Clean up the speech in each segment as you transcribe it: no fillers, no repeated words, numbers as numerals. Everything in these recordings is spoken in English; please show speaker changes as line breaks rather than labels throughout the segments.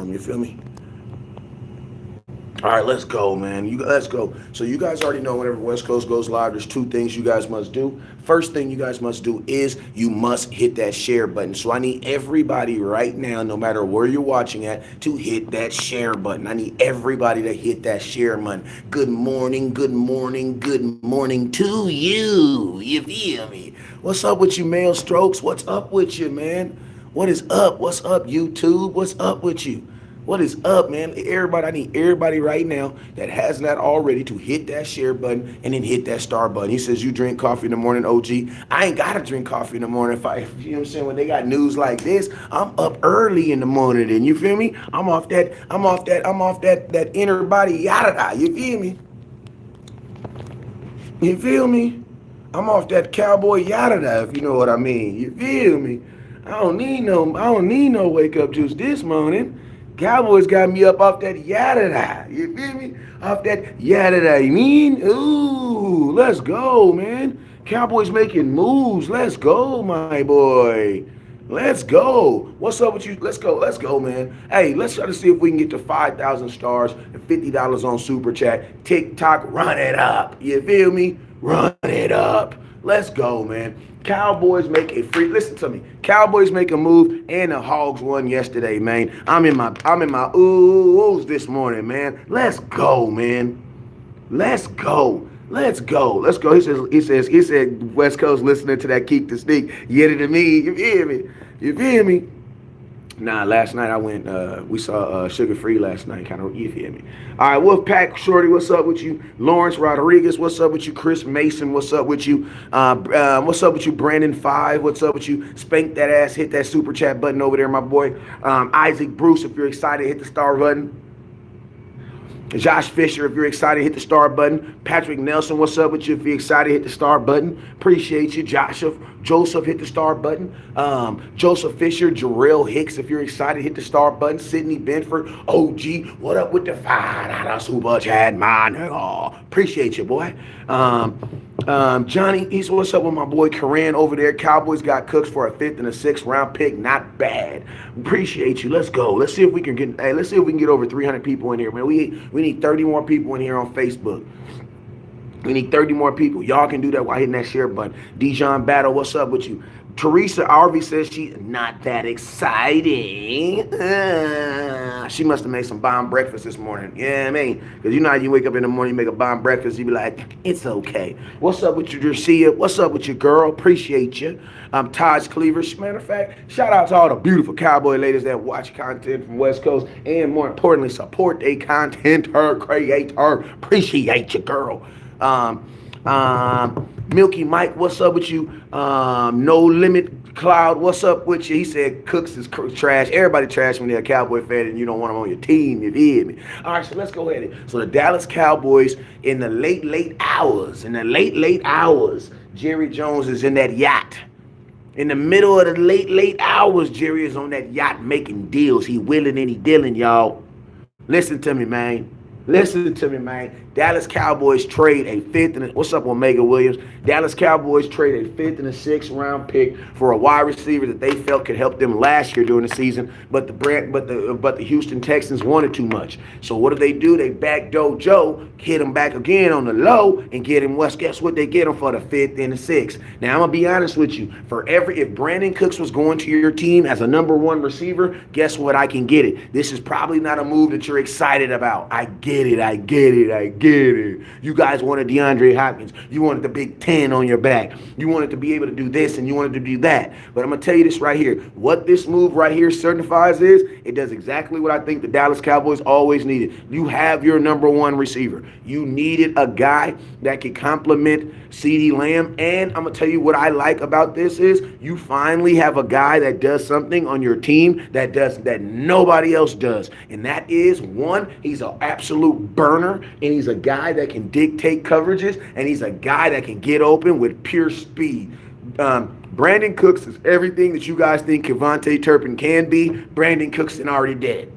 him. You feel me? All right, let's go, man. Let's go. So you guys already know whenever West Coast goes live, there's two things you guys must do. First thing you guys must do is you must hit that share button. So I need everybody right now, no matter where you're watching at, to hit that share button. I need everybody to hit that share button. Good morning, good morning, good morning to you. You feel me? What's up with you, Male Strokes? What's up with you, man? What is up? What's up, YouTube? What's up with you? What is up, man? Everybody, I need everybody right now that has not already to hit that share button and then hit that star button. He says, you drink coffee in the morning, OG. I ain't got to drink coffee in the morning. You know what I'm saying? When they got news like this, I'm up early in the morning. And you feel me? I'm off that inner body yada. You feel me? You feel me? I'm off that cowboy yada, if you know what I mean. You feel me? I don't need no wake up juice this morning. Cowboys got me up off that yada. You feel me? Off that yada. You mean? Ooh, let's go, man. Cowboys making moves. Let's go, my boy. Let's go. What's up with you? Let's go, man. Hey, let's try to see if we can get to 5,000 stars and $50 on Super Chat. TikTok, run it up. You feel me? Run it up. Let's go, man. Cowboys make a free. Listen to me. Cowboys make a move, and the Hogs won yesterday, man. I'm in my oohs this morning, man. Let's go, man. Let's go. Let's go. Let's go. He said West Coast listening to that Keek the Sneak. Yet to me. You feel me? You feel me? Nah, last night I went, we saw Sugar Free last night, kind of, you feel me? All right, Wolfpack Shorty, what's up with you? Lawrence Rodriguez, what's up with you? Chris Mason, what's up with you? What's up with you? Brandon 5, what's up with you? Spank that ass, hit that super chat button over there, my boy. Isaac Bruce, if you're excited, hit the star button. Josh Fisher, if you're excited, hit the star button. Patrick Nelson, what's up with you? If you're excited, hit the star button. Appreciate you. Joseph, hit the star button. Joseph Fisher, Jarrell Hicks, if you're excited, hit the star button. Sydney Benford, OG, what up with the $5 super chat, my nigga? Appreciate you, boy. Johnny East, what's up with my boy Karan over there? Cowboys got Cooks for a 5th and a 6th round pick. Not bad. Appreciate you. Let's go. Let's see if we can get. Hey, let's see if we can get over 300 people in here, man. We need 30 more people in here on Facebook. We need 30 more people. Y'all can do that while hitting that share button. Dijon Battle, what's up with you? Teresa Arvey says she's not that exciting. She must have made some bomb breakfast this morning. Yeah, I mean, because you know how you wake up in the morning, you make a bomb breakfast, you be like, it's okay. What's up with you, Dercia? What's up with you, girl? Appreciate you. Taj Cleaver. Matter of fact, shout out to all the beautiful cowboy ladies that watch content from West Coast and more importantly, support a content creator. Appreciate you, girl. Milky Mike, what's up with you? No Limit Cloud, what's up with you? He said Cooks is trash. Everybody trash when they're a Cowboy fan and you don't want them on your team. You feel me? All right, so let's go ahead. So the Dallas Cowboys in the late hours, Jerry Jones is in that yacht. In the middle of the late hours, Jerry is on that yacht making deals. He willing and he dealing, y'all. Listen to me, man. Listen to me, man. Dallas Cowboys trade a 5th and what's up, Omega Williams? Dallas Cowboys trade a 5th and a 6th round pick for a wide receiver that they felt could help them last year during the season, but the Houston Texans wanted too much. So what do? They backdoor Joe, hit him back again on the low, and get him. Guess what? They get him for the 5th and the 6th. Now I'm gonna be honest with you. If Brandon Cooks was going to your team as a number 1 receiver, guess what? I can get it. This is probably not a move that you're excited about. I get it. You guys wanted DeAndre Hopkins. You wanted the Big Ten on your back. You wanted to be able to do this and you wanted to do that. But I'm going to tell you this right here. What this move right here certifies is it does exactly what I think the Dallas Cowboys always needed. You have your number 1 receiver. You needed a guy that could complement CeeDee Lamb. And I'm going to tell you what I like about this is you finally have a guy that does something on your team that nobody else does. And that is, 1, he's an absolute burner, and he's a guy that can dictate coverages, and he's a guy that can get open with pure speed. Brandon Cooks is everything that you guys think Kevontae Turpin can be. Brandon Cooks already did.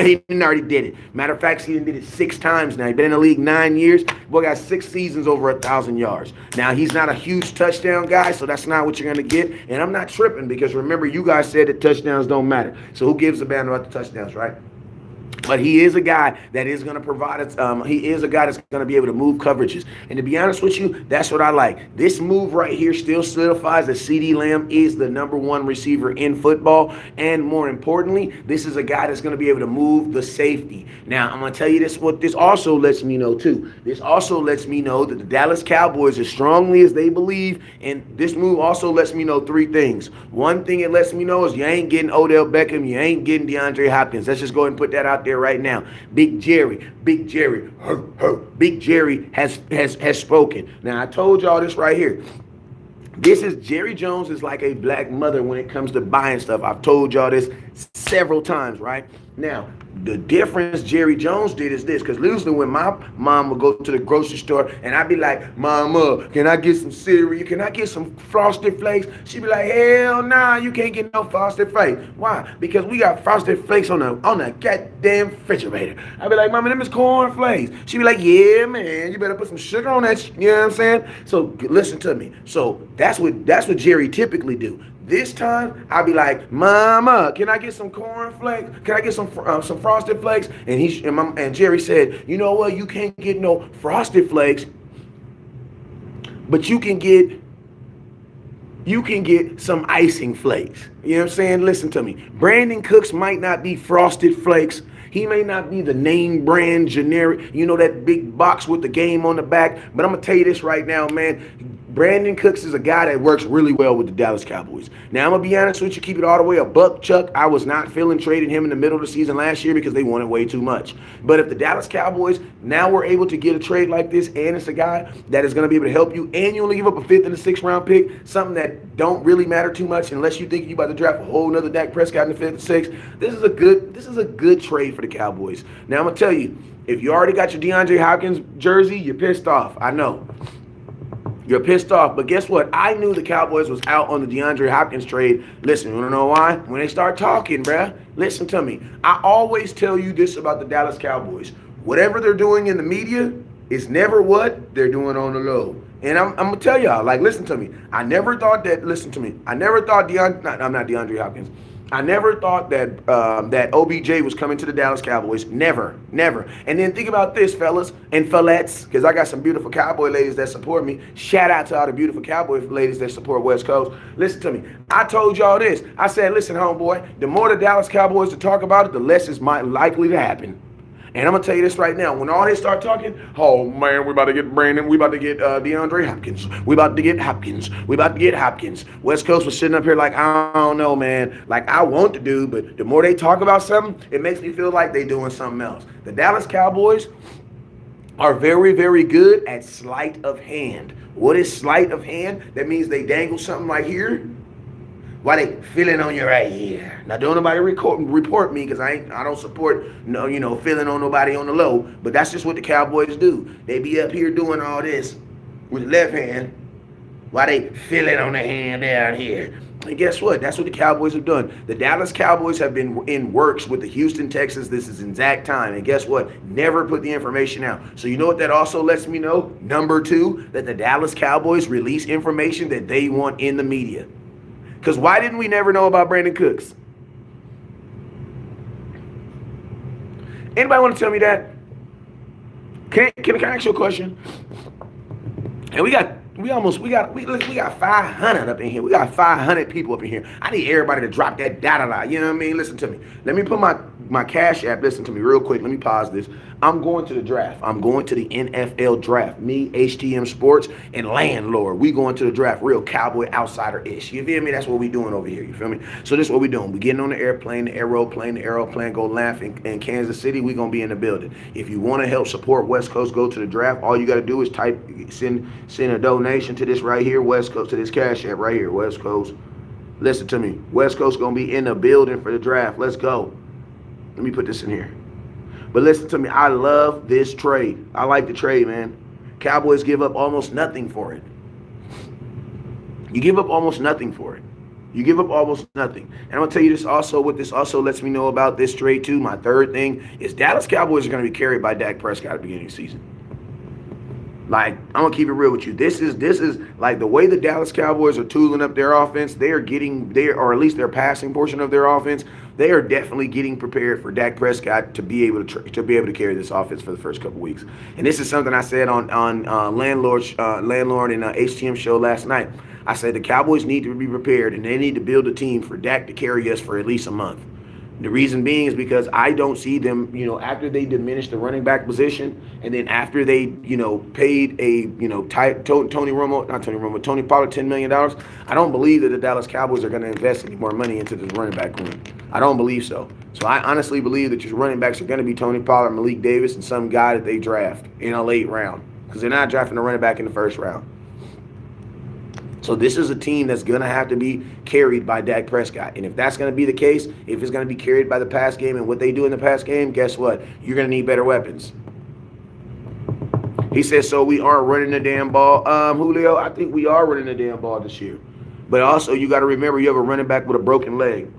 He already did it. Matter of fact, he did it 6 times now. He's been in the league 9 years. Boy got 6 seasons over 1,000 yards. Now, he's not a huge touchdown guy, so that's not what you're going to get. And I'm not tripping because remember, you guys said that touchdowns don't matter. So who gives a damn about the touchdowns, right? But he is a guy that is going to provide it. He is a guy that's going to be able to move coverages. And to be honest with you, that's what I like. This move right here still solidifies that CeeDee Lamb is the #1 receiver in football. And more importantly, this is a guy that's going to be able to move the safety. Now, I'm going to tell you this, what this also lets me know too. This also lets me know that the Dallas Cowboys, as strongly as they believe, and this move also lets me know 3 things. One thing it lets me know is you ain't getting Odell Beckham, you ain't getting DeAndre Hopkins. Let's just go ahead and put that out there right now. Big Jerry has spoken. Now, I told y'all this right here. This is Jerry Jones is like a black mother when it comes to buying stuff. I've told y'all this several times, right? Now, the difference Jerry Jones did is this, because usually when my mom would go to the grocery store and I'd be like, Mama, can I get some cereal? Can I get some Frosted Flakes? She'd be like, hell nah, you can't get no Frosted Flakes. Why? Because we got Frosted Flakes on the goddamn refrigerator. I'd be like, Mama, them is corn flakes. She'd be like, yeah, man, you better put some sugar on that. You know what I'm saying? So listen to me. So that's what Jerry typically do. This time, I'll be like, Mama, can I get some corn flakes? Can I get some Frosted Flakes? And Jerry said, you know what? You can't get no Frosted Flakes, but you can get some icing flakes. You know what I'm saying? Listen to me. Brandon Cooks might not be Frosted Flakes. He may not be the name brand generic, you know, that big box with the game on the back. But I'm going to tell you this right now, man. Brandon Cooks is a guy that works really well with the Dallas Cowboys. Now, I'm going to be honest with you, keep it all the way a buck, Chuck. I was not feeling trading him in the middle of the season last year because they wanted way too much. But if the Dallas Cowboys now were able to get a trade like this, and it's a guy that is going to be able to help you, and you only give up a 5th and a 6th round pick, something that don't really matter too much unless you think you're about to draft a whole nother Dak Prescott in the 5th and 6th, this is a good trade for the Cowboys. Now, I'm going to tell you, if you already got your DeAndre Hopkins jersey, you're pissed off. I know. You're pissed off, but guess what? I knew the Cowboys was out on the DeAndre Hopkins trade. Listen, you want to know why? When they start talking, bruh, listen to me. I always tell you this about the Dallas Cowboys. Whatever they're doing in the media is never what they're doing on the low. And I'm going to tell y'all, like, listen to me. I never thought DeAndre Hopkins. I never thought that that OBJ was coming to the Dallas Cowboys. Never. And then think about this, fellas and fellettes, because I got some beautiful Cowboy ladies that support me. Shout out to all the beautiful Cowboy ladies that support West Coast. Listen to me. I told y'all this. I said, listen, homeboy, the more the Dallas Cowboys to talk about it, the less it's likely to happen. And I'm going to tell you this right now. When all they start talking, oh, man, we about to get Brandon. We about to get DeAndre Hopkins. We about to get Hopkins. We about to get Hopkins. West Coast was sitting up here like, I don't know, man. Like, I want to do, but the more they talk about something, it makes me feel like they doing something else. The Dallas Cowboys are very, very good at sleight of hand. What is sleight of hand? That means they dangle something like here. Why they feeling on you right here? Now, don't nobody report me because I don't support feeling on nobody on the low. But that's just what the Cowboys do. They be up here doing all this with the left hand. Why they feeling on the hand down here? And guess what? That's what the Cowboys have done. The Dallas Cowboys have been in works with the Houston Texans. This is exact time. And guess what? Never put the information out. So you know what that also lets me know? Number 2, that the Dallas Cowboys release information that they want in the media. Because why didn't we never know about Brandon Cooks? Anybody want to tell me that? Can I ask you a question? And we got 500 up in here. We got 500 people up in here. I need everybody to drop that data line. You know what I mean? Listen to me. Let me put my Cash App. Listen to me real quick. Let me pause this. I'm going to the draft. I'm going to the NFL draft. Me, HTM Sports, and Landlord. We going to the draft. Real Cowboy outsider-ish. You feel me? That's what we doing over here. You feel me? So this is what we doing. We getting on the airplane, the aeroplane go laugh in Kansas City. We going to be in the building. If you want to help support West Coast, go to the draft. All you got to do is send a donation to this right here, West Coast, to this Cash App right here, West Coast. Listen to me. West Coast going to be in the building for the draft. Let's go. Let me put this in here. But listen to me, I love this trade. I like the trade, man. Cowboys give up almost nothing for it. You give up almost nothing for it. You give up almost nothing. And I'm going to tell you this also, what this also lets me know about this trade too. My third thing is Dallas Cowboys are going to be carried by Dak Prescott at the beginning of the season. Like, I'm going to keep it real with you. This is like the way the Dallas Cowboys are tooling up their offense. Or at least their passing portion of their offense. they are definitely getting prepared for Dak Prescott to be able to carry this offense for the first couple weeks. And this is something I said on Landlord and HTM show last night. I said the Cowboys need to be prepared, and they need to build a team for Dak to carry us for at least a month. The reason being is because I don't see them, after they diminish the running back position, and then after they, paid a, Tony Pollard $10 million, I don't believe that the Dallas Cowboys are going to invest any more money into this running back room. I don't believe so. So I honestly believe that your running backs are going to be Tony Pollard, Malik Davis, and some guy that they draft in a late round, because they're not drafting a running back in the first round. So this is a team that's going to have to be carried by Dak Prescott. And if that's going to be the case, if it's going to be carried by the pass game and what they do in the pass game, guess what? You're going to need better weapons. He says, so we aren't running the damn ball. Julio, I think we are running the damn ball this year. But also, you got to remember, you have a running back with a broken leg.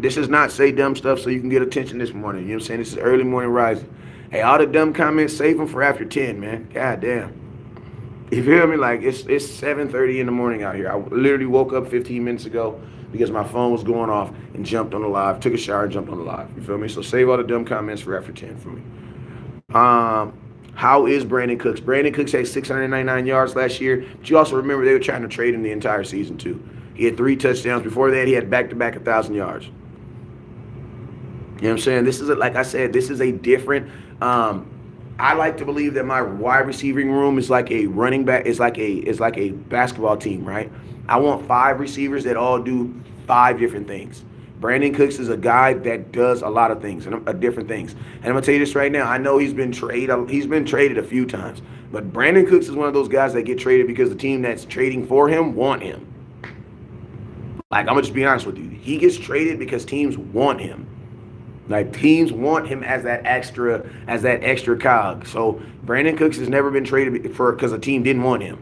This is not say dumb stuff so you can get attention this morning. You know what I'm saying? This is early morning rising. Hey, all the dumb comments, save them for after 10, man. God damn. You feel me? Like, it's 7:30 in the morning out here. I literally woke up 15 minutes ago because my phone was going off and jumped on the live. Took a shower and jumped on the live. You feel me? So save all the dumb comments for after 10 for me. How is Brandon Cooks? Brandon Cooks had 699 yards last year. But you also remember they were trying to trade him the entire season, too. He had 3 touchdowns. Before that, he had back-to-back 1,000 yards. You know what I'm saying? This is, like I said, this is a different I like to believe that my wide receiving room is like a running back, is like a basketball team, right? I want 5 receivers that all do 5 different things. Brandon Cooks is a guy that does a lot of things and different things. And I'm gonna tell you this right now. I know he's been traded a few times, but Brandon Cooks is one of those guys that get traded because the team that's trading for him want him. Like, I'm gonna just be honest with you. He gets traded because teams want him. Like, teams want him as that extra cog. So Brandon Cooks has never been traded because a team didn't want him.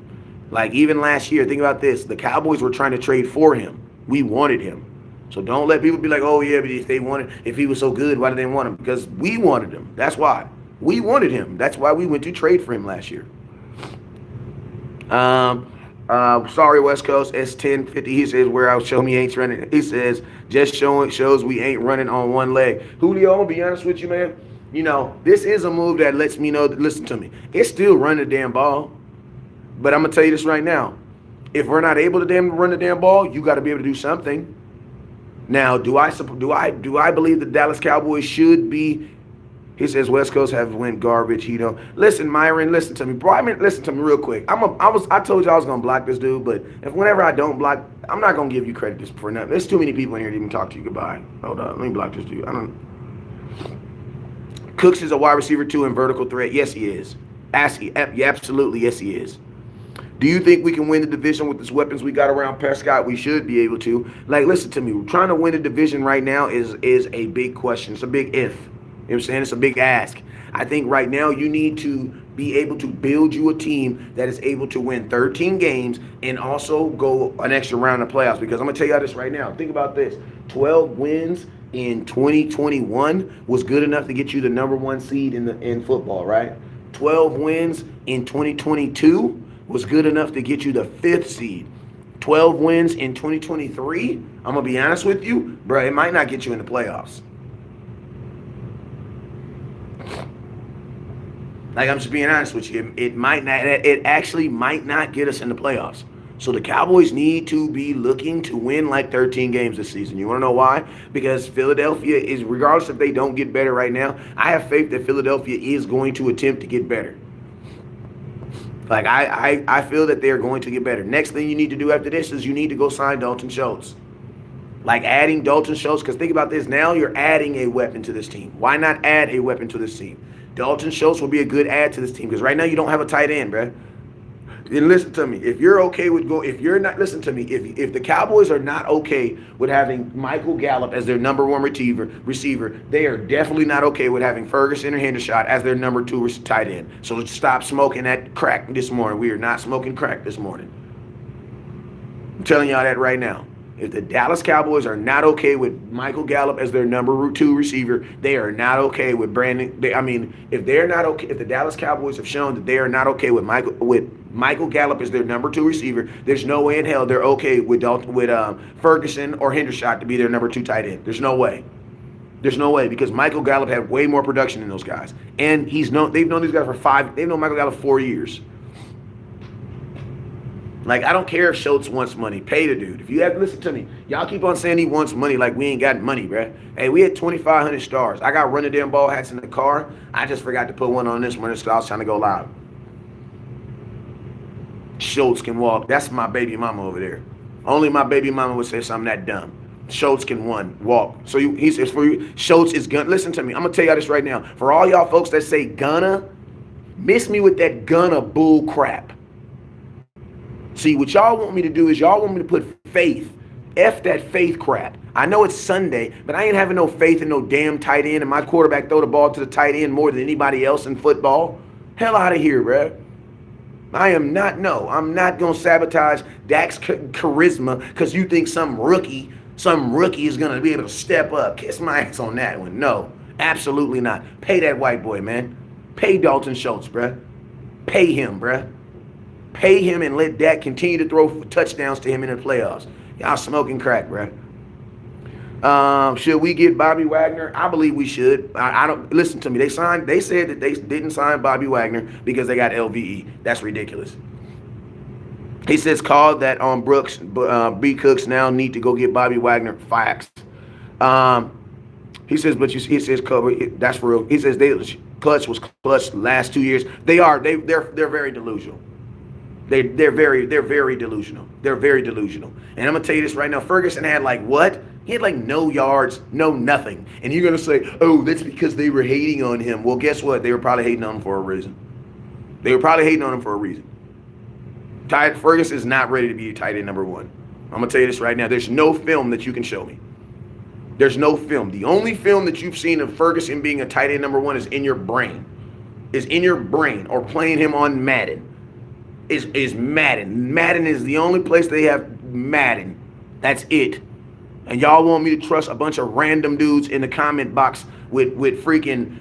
Like, even last year, think about this. The Cowboys were trying to trade for him. We wanted him. So don't let people be like, oh yeah, but if he was so good, why did they want him? Because we wanted him. That's why. We wanted him. That's why we went to trade for him last year. Sorry, West Coast, S1050, he says, where I'll show me ain't running. He says, just shows we ain't running on one leg. Julio, I'm going to be honest with you, man. This is a move that lets me know that, listen to me, it's still running the damn ball. But I'm going to tell you this right now. If we're not able to run the damn ball, you got to be able to do something. Now, do I believe the Dallas Cowboys should be? He says West Coast have went garbage. Listen, Myron, listen to me, bro. Listen to me real quick. I told you I was gonna block this dude, but whenever I don't block, I'm not gonna give you credit for nothing. There's too many people in here to even talk to you. Goodbye. Hold on, let me block this dude. Cooks is a wide receiver too and vertical threat. Yes, he is. Absolutely, yes, he is. Do you think we can win the division with the weapons we got around Prescott? We should be able to. Like, listen to me. Trying to win the division right now is a big question. It's a big if. You know what I'm saying? It's a big ask. I think right now you need to be able to build you a team that is able to win 13 games and also go an extra round of playoffs. Because I'm going to tell you this right now. Think about this. 12 wins in 2021 was good enough to get you the number 1 seed in football, right? 12 wins in 2022 was good enough to get you the 5th seed. 12 wins in 2023, I'm going to be honest with you, bro, it might not get you in the playoffs. Like, I'm just being honest with you. It actually might not get us in the playoffs. So the Cowboys need to be looking to win like 13 games this season. You want to know why? Because Philadelphia is, regardless if they don't get better right now, I have faith that Philadelphia is going to attempt to get better. Like, I feel that they're going to get better. Next thing you need to do after this is you need to go sign Dalton Schultz. Like, adding Dalton Schultz, because think about this. Now you're adding a weapon to this team. Why not add a weapon to this team? Dalton Schultz will be a good add to this team because right now you don't have a tight end, bro. And listen to me. If you're okay with listen to me. If the Cowboys are not okay with having Michael Gallup as their number 1 receiver, they are definitely not okay with having Ferguson or Hendershot as their number 2 tight end. So stop smoking that crack this morning. We are not smoking crack this morning. I'm telling y'all that right now. If the Dallas Cowboys are not okay with Michael Gallup as their number 2 receiver, they are not okay with Brandon. If they're not okay, if the Dallas Cowboys have shown that they are not okay with Michael Gallup as their number 2 receiver, there's no way in hell they're okay with Ferguson or Hendershot to be their number 2 tight end. There's no way. There's no way, because Michael Gallup had way more production than those guys, and they've known these guys for 5. They've known Michael Gallup 4 years. Like, I don't care if Schultz wants money. Pay the dude. If you have to listen to me, y'all keep on saying he wants money like we ain't got money, bruh. Hey, we had 2,500 stars. I got running damn ball hats in the car. I just forgot to put one on this one because I was trying to go loud. Schultz can walk. That's my baby mama over there. Only my baby mama would say something that dumb. Schultz can walk. So he says for you, Schultz is gonna. Listen to me. I'm gonna tell y'all this right now. For all y'all folks that say gonna, miss me with that gonna bull crap. See, what y'all want me to do is y'all want me to put faith. F that faith crap. I know it's Sunday, but I ain't having no faith in no damn tight end, and my quarterback throw the ball to the tight end more than anybody else in football. Hell out of here, bruh. I'm not going to sabotage Dak's charisma because you think some rookie is going to be able to step up. Kiss my ass on that one. No, absolutely not. Pay that white boy, man. Pay Dalton Schultz, bruh. Pay him, bruh. Pay him and let Dak continue to throw touchdowns to him in the playoffs. Y'all smoking crack, bruh. Should we get Bobby Wagner? I believe we should. I don't listen to me. They said that they didn't sign Bobby Wagner because they got LVE. That's ridiculous. He says call that on Brooks. B Cooks now need to go get Bobby Wagner. Facts. He says, but he says cover. That's for real. He says Clutch was clutch last 2 years. They're very delusional. They're very delusional. They're very delusional. And I'm gonna tell you this right now. Ferguson had like what? He had like no yards, no nothing. And you're gonna say, oh, that's because they were hating on him. Well, guess what? They were probably hating on him for a reason. Ferguson is not ready to be tight end number 1. I'm gonna tell you this right now. There's no film that you can show me. There's no film. The only film that you've seen of Ferguson being a tight end number 1 is in your brain. Or playing him on Madden. Is Madden. Madden is the only place they have Madden. That's it. And y'all want me to trust a bunch of random dudes in the comment box with freaking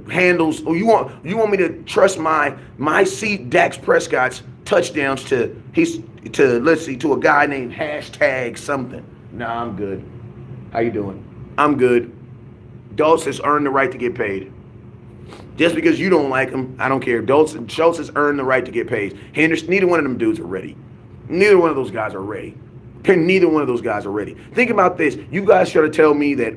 handles? Or you want me to trust my seat Dax Prescott's touchdowns to a guy named hashtag something? Nah, I'm good. How you doing? I'm good. Schultz has earned the right to get paid. Just because you don't like him, I don't care. Schultz has earned the right to get paid. Henderson, neither one of them dudes are ready. Neither one of those guys are ready. Think about this. You guys try to tell me that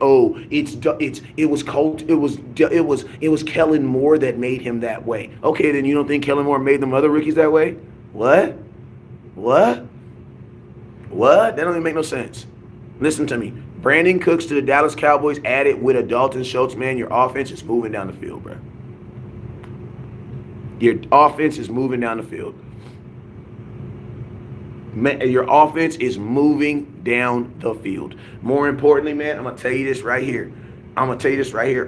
it was Kellen Moore that made him that way. Okay, then you don't think Kellen Moore made them other rookies that way? What? That don't even make no sense. Listen to me. Brandon Cooks to the Dallas Cowboys added with a Dalton Schultz, man, your offense is moving down the field, bro. Your offense is moving down the field. Your offense is moving down the field. More importantly, man, I'm going to tell you this right here.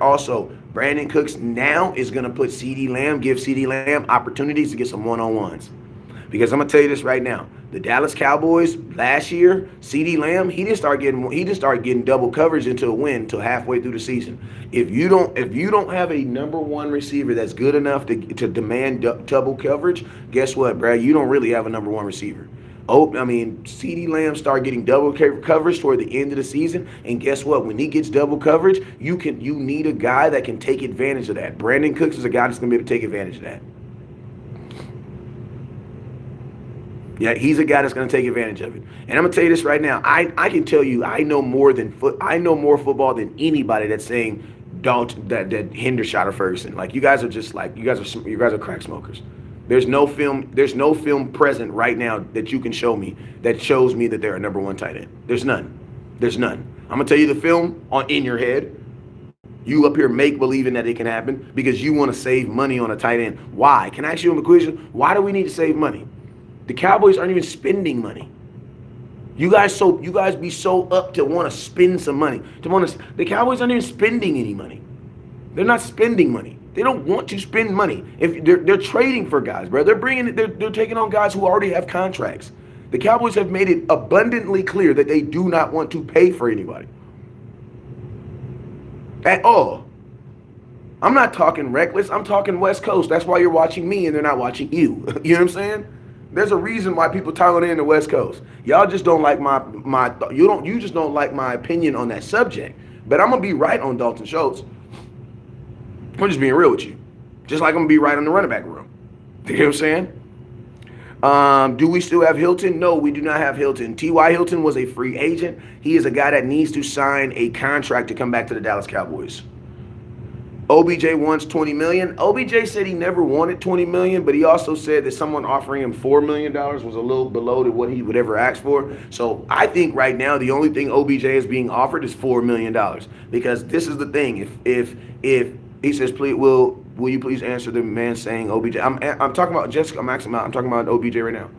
Also, Brandon Cooks now is going to give CeeDee Lamb opportunities to get some one-on-ones. Because I'm going to tell you this right now. The Dallas Cowboys last year, CeeDee Lamb, he didn't start getting double coverage until halfway through the season. If you don't have a number 1 receiver that's good enough to demand double coverage, guess what, Brad? You don't really have a number 1 receiver. CeeDee Lamb started getting double coverage toward the end of the season, and guess what? When he gets double coverage, you need a guy that can take advantage of that. Brandon Cooks is a guy that's going to be able to take advantage of that. Yeah, he's a guy that's going to take advantage of it. And I'm going to tell you this right now. I can tell you I know more football than anybody that's saying that Hendershot or Ferguson. Like, you guys are crack smokers. There's no film present right now that you can show me that shows me that they're a number 1 tight end. There's none. I'm going to tell you the film in your head. You up here believing that it can happen because you want to save money on a tight end. Why? Can I ask you a question? Why do we need to save money? The Cowboys aren't even spending money. You guys be so up to want to spend some money. The Cowboys aren't even spending any money. They're not spending money. They don't want to spend money. If they're trading for guys, bro. They're taking on guys who already have contracts. The Cowboys have made it abundantly clear that they do not want to pay for anybody at all. I'm not talking reckless. I'm talking West Coast. That's why you're watching me and they're not watching you. You know what I'm saying? There's a reason why people toggle in the West Coast. Y'all just don't like you just don't like my opinion on that subject. But I'm gonna be right on Dalton Schultz. I'm just being real with you. Just like I'm gonna be right on the running back room. You know what I'm saying? Do we still have Hilton? No, we do not have Hilton. T.Y. Hilton was a free agent. He is a guy that needs to sign a contract to come back to the Dallas Cowboys. OBJ wants $20 million. OBJ said he never wanted $20 million, but he also said that someone offering him $4 million was a little below to what he would ever ask for. So I think right now the only thing OBJ is being offered is $4 million, because this is the thing. If he says, please, will you please answer the man saying OBJ? I'm talking about Jessica Maxim. I'm talking about OBJ right now.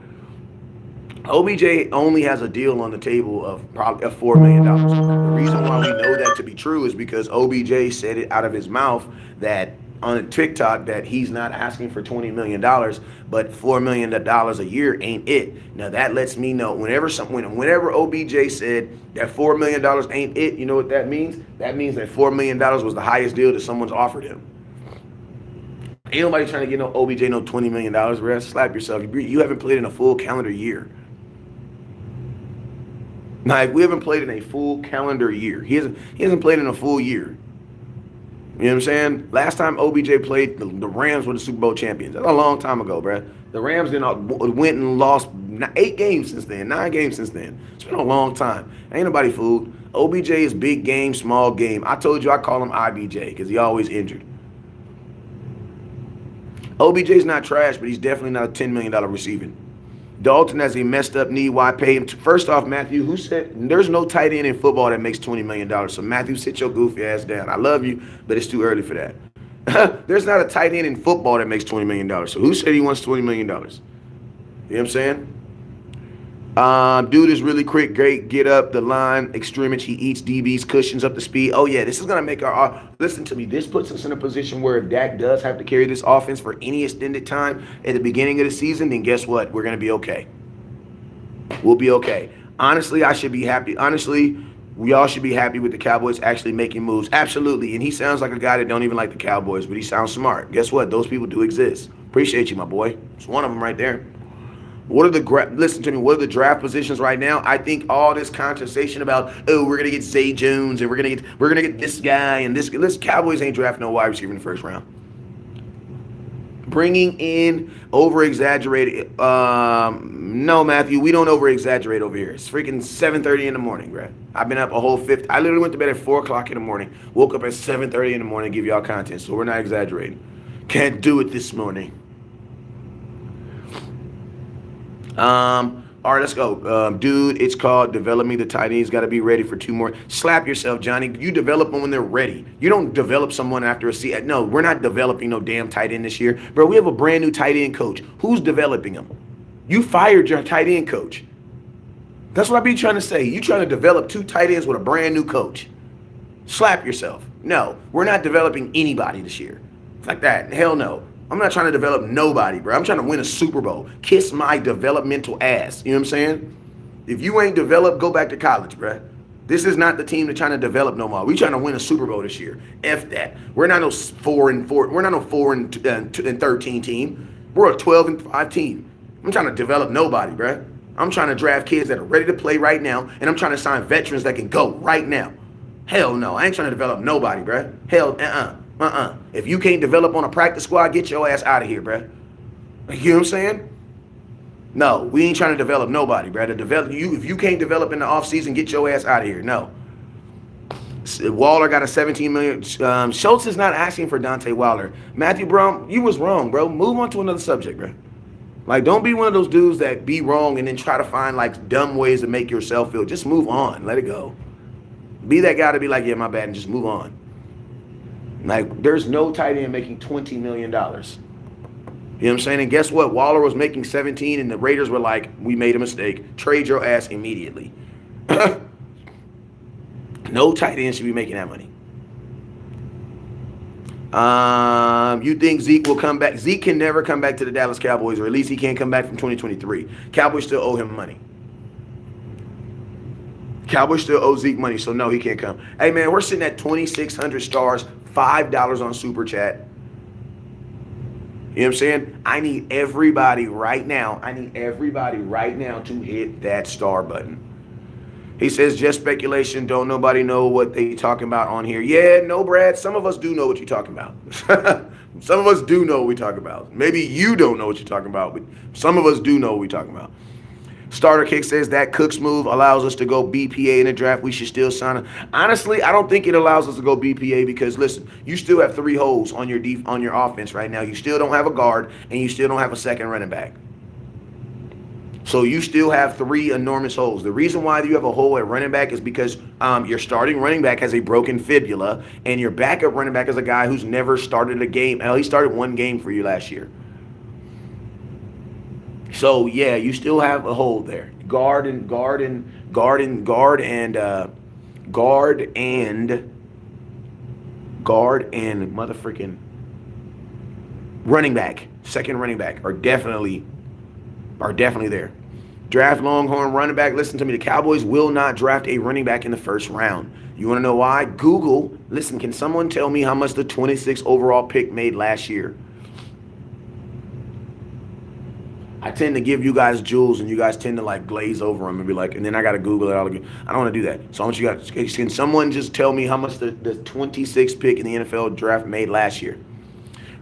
OBJ only has a deal on the table of probably $4 million. The reason why we know that to be true is because OBJ said it out of his mouth that on a TikTok that he's not asking for $20 million, but $4 million a year ain't it. Now that lets me know whenever OBJ said that $4 million ain't it, you know what that means? That means that $4 million was the highest deal that someone's offered him. Ain't nobody trying to get no OBJ no $20 million, bro. Slap yourself. You haven't played in a full calendar year. Now, if we haven't played in a full calendar year, he hasn't played in a full year. You know what I'm saying? Last time OBJ played, the Rams were the Super Bowl champions. That's a long time ago, bro. The Rams went and lost 8 games since then, 9 games since then. It's been a long time. Ain't nobody fooled. OBJ is big game, small game. I told you I call him IBJ because he always injured. OBJ's not trash, but he's definitely not a $10 million receiving. Dalton has a messed up knee. Why pay him? First off, Matthew, who said there's no tight end in football that makes $20 million? So, Matthew, sit your goofy ass down. I love you, but it's too early for that. There's not a tight end in football that makes $20 million. So, who said he wants $20 million? You know what I'm saying? Dude is really quick, great, get up the line, extremity. He eats DBs, cushions up the speed. Oh, yeah, this is going to make our listen to me. This puts us in a position where if Dak does have to carry this offense for any extended time at the beginning of the season, then guess what? We're going to be okay. We'll be okay. Honestly, I should be happy. Honestly, we all should be happy with the Cowboys actually making moves. Absolutely. And he sounds like a guy that don't even like the Cowboys, but he sounds smart. Guess what? Those people do exist. Appreciate you, my boy. It's one of them right there. Listen to me, what are the draft positions right now? I think all this conversation about, oh, we're gonna get Zay Jones and we're gonna get this guy and this. Listen, Cowboys ain't drafting no wide receiver in the first round. Bringing in over-exaggerated. No, Matthew, we don't over-exaggerate over here. It's freaking 7:30 in the morning, bro. I've been up a whole I literally went to bed at 4 o'clock in the morning. Woke up at 7:30 in the morning to give y'all content, so we're not exaggerating. Can't do it this morning. All right, let's go. Dude, it's called developing the tight end. He's got to be ready for 2 more. Slap yourself, Johnny. You develop them when they're ready. You don't develop someone after a season. No, we're not developing no damn tight end this year. Bro, we have a brand new tight end coach. Who's developing them? You fired your tight end coach. That's what I be trying to say. You trying to develop 2 tight ends with a brand new coach. Slap yourself. No, we're not developing anybody this year. It's like that. Hell no. I'm not trying to develop nobody, bro. I'm trying to win a Super Bowl. Kiss my developmental ass. You know what I'm saying? If you ain't developed, go back to college, bro. This is not the team that's trying to develop no more. We trying to win a Super Bowl this year. F that. We're not no 4-4. We're not no 4-13 team. We're a 12-5 team. I'm trying to develop nobody, bro. I'm trying to draft kids that are ready to play right now, and I'm trying to sign veterans that can go right now. Hell no. I ain't trying to develop nobody, bro. Hell, If you can't develop on a practice squad, get your ass out of here, bruh. You know what I'm saying? No, we ain't trying to develop nobody, bruh. If you can't develop in the offseason, get your ass out of here. No. Waller got a $17 million. Schultz is not asking for Dante Waller. Matthew Brown, you was wrong, bro. Move on to another subject, bro. Like, don't be one of those dudes that be wrong and then try to find, like, dumb ways to make yourself feel. Just move on. Let it go. Be that guy to be like, yeah, my bad, and just move on. Like, there's no tight end making $20 million. You know what I'm saying? And guess what? Waller was making 17, and the Raiders were like, we made a mistake. Trade your ass immediately. No tight end should be making that money. You think Zeke will come back? Zeke can never come back to the Dallas Cowboys, or at least he can't come back from 2023. Cowboys still owe him money. Cowboys still owe Zeke money, so no, he can't come. Hey, man, we're sitting at 2,600 stars, $5 on Super Chat. You know what I'm saying? I need everybody right now. To hit that star button. He says, just speculation. Don't nobody know what they talking about on here. Yeah, no, Brad. Some of us do know what you're talking about. Some of us do know what we're talking about. Maybe you don't know what you're talking about, but some of us do know what we're talking about. Starter Kick says that Cooks move allows us to go BPA in the draft. We should still sign him. Honestly, I don't think it allows us to go BPA because, listen, you still have 3 holes on your offense right now. You still don't have a guard, and you still don't have a second running back. So you still have 3 enormous holes. The reason why you have a hole at running back is because your starting running back has a broken fibula, and your backup running back is a guy who's never started a game. Hell, he started 1 game for you last year. So yeah, you still have a hole there. Guard and motherfucking running back, second running back are definitely there. Draft Longhorn running back. Listen to me. The Cowboys will not draft a running back in the first round. You want to know why? Google. Listen, can someone tell me how much the 26th overall pick made last year? I tend to give you guys jewels, and you guys tend to like glaze over them and be like, and then I got to Google it all again. I don't want to do that. So I want you guys, can someone just tell me how much the 26th pick in the NFL draft made last year?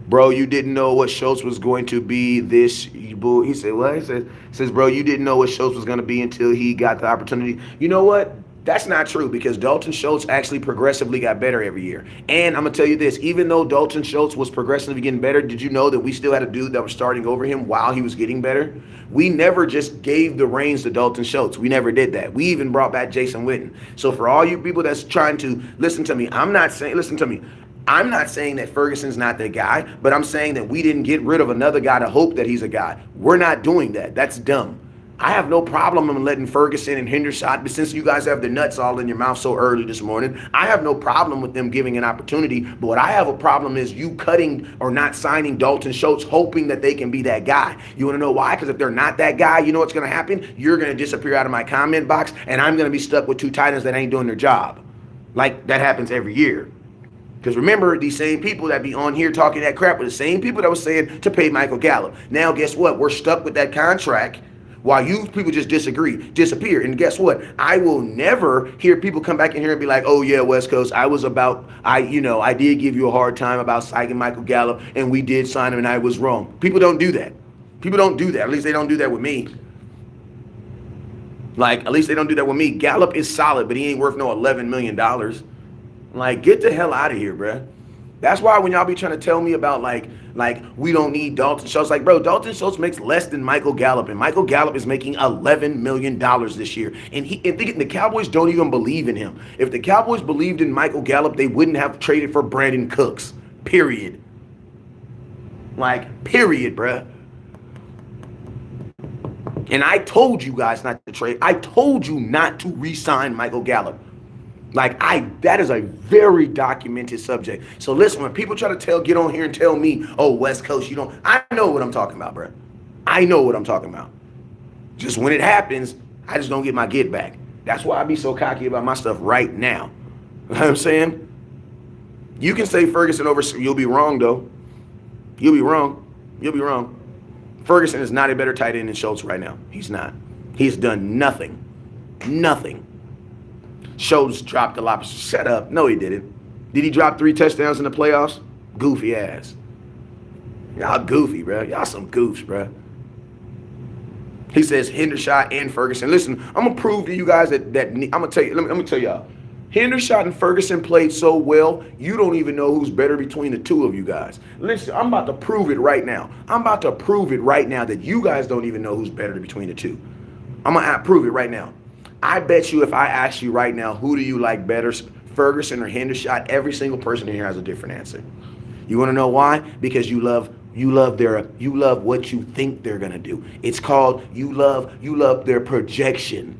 Bro, you didn't know what Schultz was going to be this. He said, what? He says, bro, you didn't know what Schultz was going to be until he got the opportunity. You know what? That's not true because Dalton Schultz actually progressively got better every year. And I'm going to tell you this, even though Dalton Schultz was progressively getting better, did you know that we still had a dude that was starting over him while he was getting better? We never just gave the reins to Dalton Schultz. We never did that. We even brought back Jason Witten. So for all you people that's trying to listen to me, I'm not saying that Ferguson's not the guy, but I'm saying that we didn't get rid of another guy to hope that he's a guy. We're not doing that. That's dumb. I have no problem in letting Ferguson and Hendershot, but since you guys have the nuts all in your mouth so early this morning, I have no problem with them giving an opportunity. But what I have a problem is you cutting or not signing Dalton Schultz, hoping that they can be that guy. You want to know why? Because if they're not that guy, you know what's going to happen? You're going to disappear out of my comment box, and I'm going to be stuck with 2 tight ends that ain't doing their job. Like that happens every year. Because remember, these same people that be on here talking that crap were the same people that was saying to pay Michael Gallup. Now, guess what? We're stuck with that contract while you people just disappear. And guess what? I will never hear people come back in here and be like, oh, yeah, West Coast, I did give you a hard time about signing Michael Gallup, and we did sign him, and I was wrong. People don't do that. People don't do that. At least they don't do that with me. At least they don't do that with me. Gallup is solid, but he ain't worth no $11 million. Get the hell out of here, bruh. That's why when y'all be trying to tell me about we don't need Dalton Schultz, bro, Dalton Schultz makes less than Michael Gallup, and Michael Gallup is making $11 million this year. And the Cowboys don't even believe in him. If the Cowboys believed in Michael Gallup, they wouldn't have traded for Brandon Cooks. Period. Period, bruh. And I told you guys not to trade. I told you not to re-sign Michael Gallup. That is a very documented subject. So listen, when people try to get on here and tell me, oh, West Coast, I know what I'm talking about, bro. I know what I'm talking about. Just when it happens, I just don't get my get back. That's why I be so cocky about my stuff right now. You know what I'm saying? You can say Ferguson over, you'll be wrong, though. You'll be wrong. Ferguson is not a better tight end than Schultz right now. He's not. He's done nothing. Nothing. Schultz dropped a lot. Shut up. No, he didn't. Did he drop 3 touchdowns in the playoffs? Goofy ass. Y'all goofy, bro. Y'all some goofs, bro. He says Hendershot and Ferguson. Listen, I'm going to prove to you guys that I'm going to tell you. Let me tell y'all. Hendershot and Ferguson played so well, you don't even know who's better between the 2 of you guys. Listen, I'm about to prove it right now. That you guys don't even know who's better between the 2. I'm going to prove it right now. I bet you if I ask you right now, who do you like better, Ferguson or Hendershot, every single person in here has a different answer. You want to know why? Because you love what you think they're going to do. It's called you love their projection.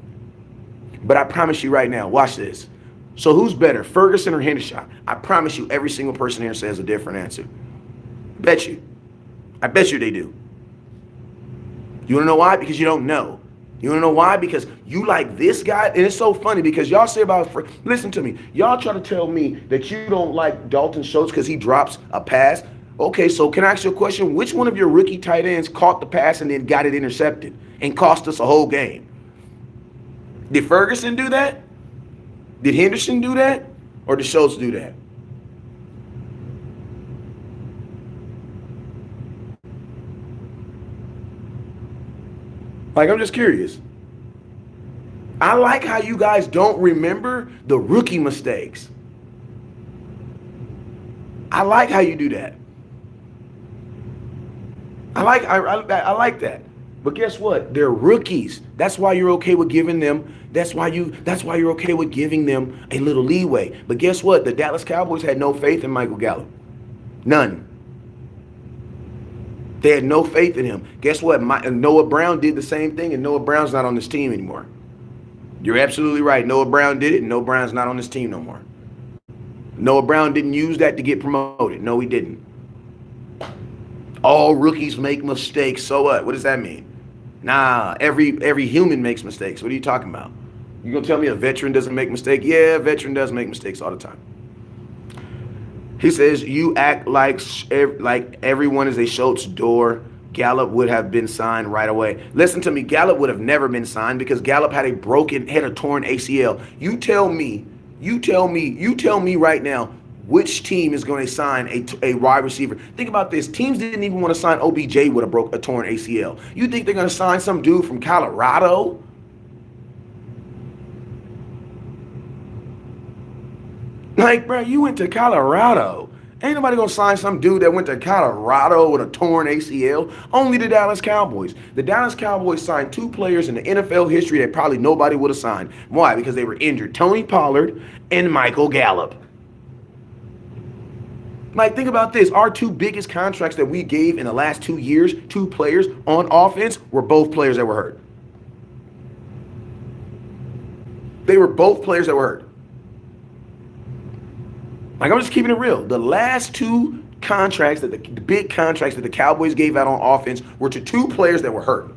But I promise you right now, watch this. So who's better, Ferguson or Hendershot? I promise you, every single person here says a different answer. Bet you. I bet you they do. You want to know why? Because you don't know. You want to know why? Because you like this guy. And it's so funny because y'all say about, listen to me. Y'all try to tell me that you don't like Dalton Schultz because he drops a pass. Okay, so can I ask you a question? Which one of your rookie tight ends caught the pass and then got it intercepted and cost us a whole game? Did Ferguson do that? Did Henderson do that? Or did Schultz do that? Like, I'm just curious. I like how you guys don't remember the rookie mistakes. I like how you do that. I like that. But guess what? They're rookies. That's why you're okay with giving them. That's why you're okay with giving them a little leeway. But guess what? The Dallas Cowboys had no faith in Michael Gallup. None. They had no faith in him. Guess what? Noah Brown did the same thing, and Noah Brown's not on this team anymore. You're absolutely right. Noah Brown did it, and Noah Brown's not on this team no more. Noah Brown didn't use that to get promoted. No, he didn't. All rookies make mistakes. So what? What does that mean? Nah, every human makes mistakes. What are you talking about? You gonna tell me a veteran doesn't make mistakes? Yeah, a veteran does make mistakes all the time. He says, you act like everyone is a Schultz door. Gallup would have been signed right away. Listen to me. Gallup would have never been signed because Gallup had a torn ACL. You tell me right now, which team is going to sign a wide receiver? Think about this. Teams didn't even want to sign OBJ with a torn ACL. You think they're going to sign some dude from Colorado? Like, bro, you went to Colorado. Ain't nobody gonna sign some dude that went to Colorado with a torn ACL. Only the Dallas Cowboys. The Dallas Cowboys signed 2 players in the NFL history that probably nobody would have signed. Why? Because they were injured. Tony Pollard and Michael Gallup. Like, think about this. Our 2 biggest contracts that we gave in the last 2 years, 2 players on offense, were both players that were hurt. They were both players that were hurt. Like, I'm just keeping it real. The last 2 contracts, the big contracts that the Cowboys gave out on offense were to 2 players that were hurt.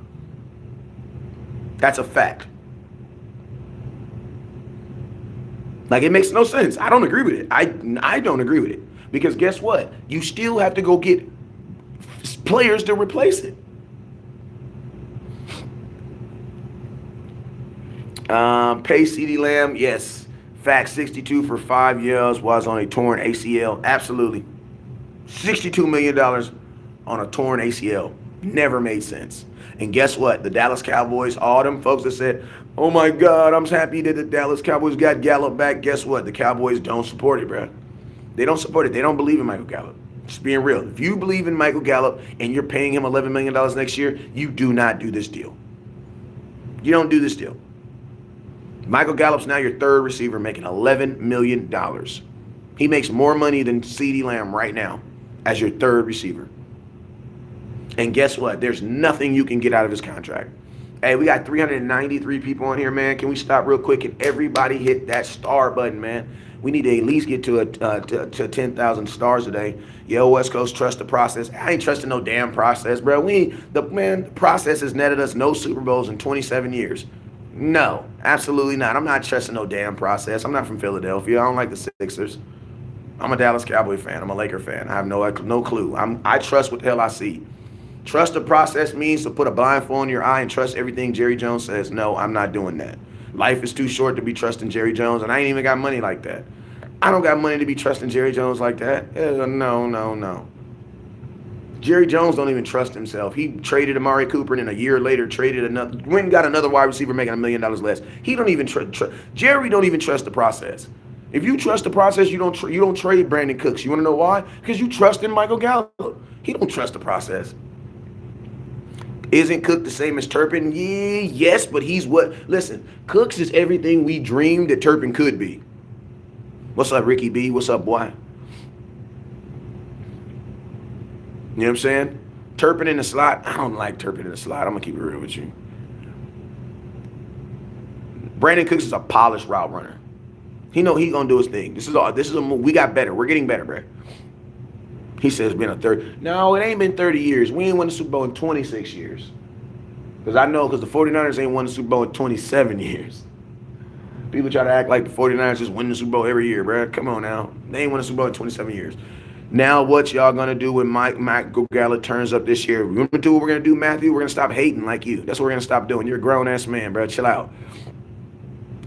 That's a fact. Like, it makes no sense. I don't agree with it. I don't agree with it. Because guess what? You still have to go get players to replace it. Pay CeeDee Lamb, yes. Fact, 62 for 5 years was on a torn ACL. Absolutely. $62 million on a torn ACL. Never made sense. And guess what? The Dallas Cowboys, all them folks that said, oh my God, I'm happy that the Dallas Cowboys got Gallup back. Guess what? The Cowboys don't support it, bro. They don't support it. They don't believe in Michael Gallup. Just being real. If you believe in Michael Gallup and you're paying him $11 million next year, you do not do this deal. You don't do this deal. Michael Gallup's now your 3rd receiver making $11 million. He makes more money than CeeDee Lamb right now as your 3rd receiver. And guess what? There's nothing you can get out of his contract. Hey, we got 393 people on here, man. Can we stop real quick and everybody hit that star button, man? We need to at least get to 10,000 stars today. Yo, West Coast, trust the process. I ain't trusting no damn process, bro. The process has netted us no Super Bowls in 27 years. No, absolutely not. I'm not trusting no damn process. I'm not from Philadelphia. I don't like the Sixers. I'm a Dallas Cowboy fan. I'm a Laker fan. I have no clue. I trust what the hell I see. Trust the process means to put a blindfold on your eye and trust everything Jerry Jones says. No, I'm not doing that. Life is too short to be trusting Jerry Jones, and I ain't even got money like that. I don't got money to be trusting Jerry Jones like that. No. Jerry Jones don't even trust himself. He traded Amari Cooper and then a year later went and got another wide receiver making $1 million less. He don't even Jerry don't even trust the process. If you trust the process, you don't trade Brandon Cooks. You want to know why? Because you trust in Michael Gallup. He don't trust the process. Isn't Cook the same as Turpin? Yeah, yes, but he's what? Listen, Cooks is everything we dreamed that Turpin could be. What's up, Ricky B? What's up, boy? You know what I'm saying? Turpin in the slot. I don't like Turpin in the slot. I'm going to keep it real with you. Brandon Cooks is a polished route runner. He know he gonna do his thing. This is we got better. We're getting better, bro. He says it's been a 30. No, it ain't been 30 years. We ain't won the Super Bowl in 26 years. Because I know, because the 49ers ain't won the Super Bowl in 27 years. People try to act like the 49ers just win the Super Bowl every year, bro. Come on now. They ain't won the Super Bowl in 27 years. Now what y'all going to do when Michael Gallup turns up this year? We're going to do what we're going to do, Matthew. We're going to stop hating like you. That's what we're going to stop doing. You're a grown-ass man, bro. Chill out.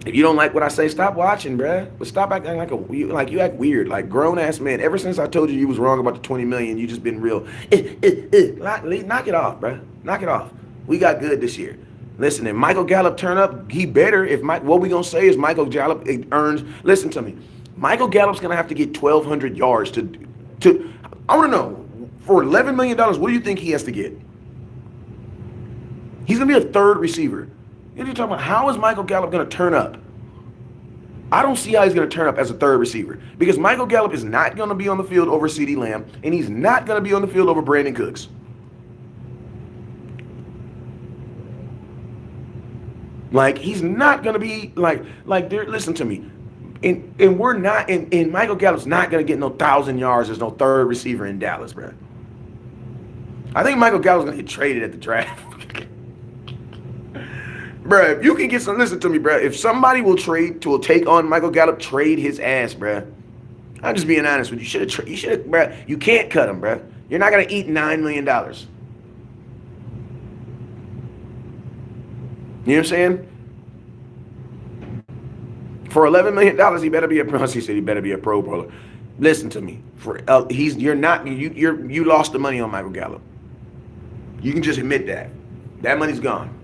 If you don't like what I say, stop watching, bruh. But stop acting like you act weird, like grown-ass man. Ever since I told you was wrong about the $20 million, you just been real. Knock it off, bruh. Knock it off. We got good this year. Listen, if Michael Gallup turn up, he better. What we gonna say is Michael Gallup earns. Listen to me. Michael Gallup's gonna have to get 1,200 yards to. I want to know, for $11 million, what do you think he has to get? He's gonna be a third receiver. You're talking about how is Michael Gallup going to turn up? I don't see how he's going to turn up as a third receiver because Michael Gallup is not going to be on the field over CeeDee Lamb, and he's not going to be on the field over Brandon Cooks. Like, he's not going to be listen to me. And we're not, and Michael Gallup's not going to get no 1,000 yards as no third receiver in Dallas, bro. I think Michael Gallup's going to get traded at the draft. Bruh, if you can get some, listen to me, bruh. If somebody will take on Michael Gallup, trade his ass, bruh. I'm just being honest with you. You should have, bruh. You can't cut him, bruh. You're not going to eat $9 million. You know what I'm saying? For $11 million, he better be he better be a Pro Bowler. Listen to me. You lost the money on Michael Gallup. You can just admit that. That money's gone.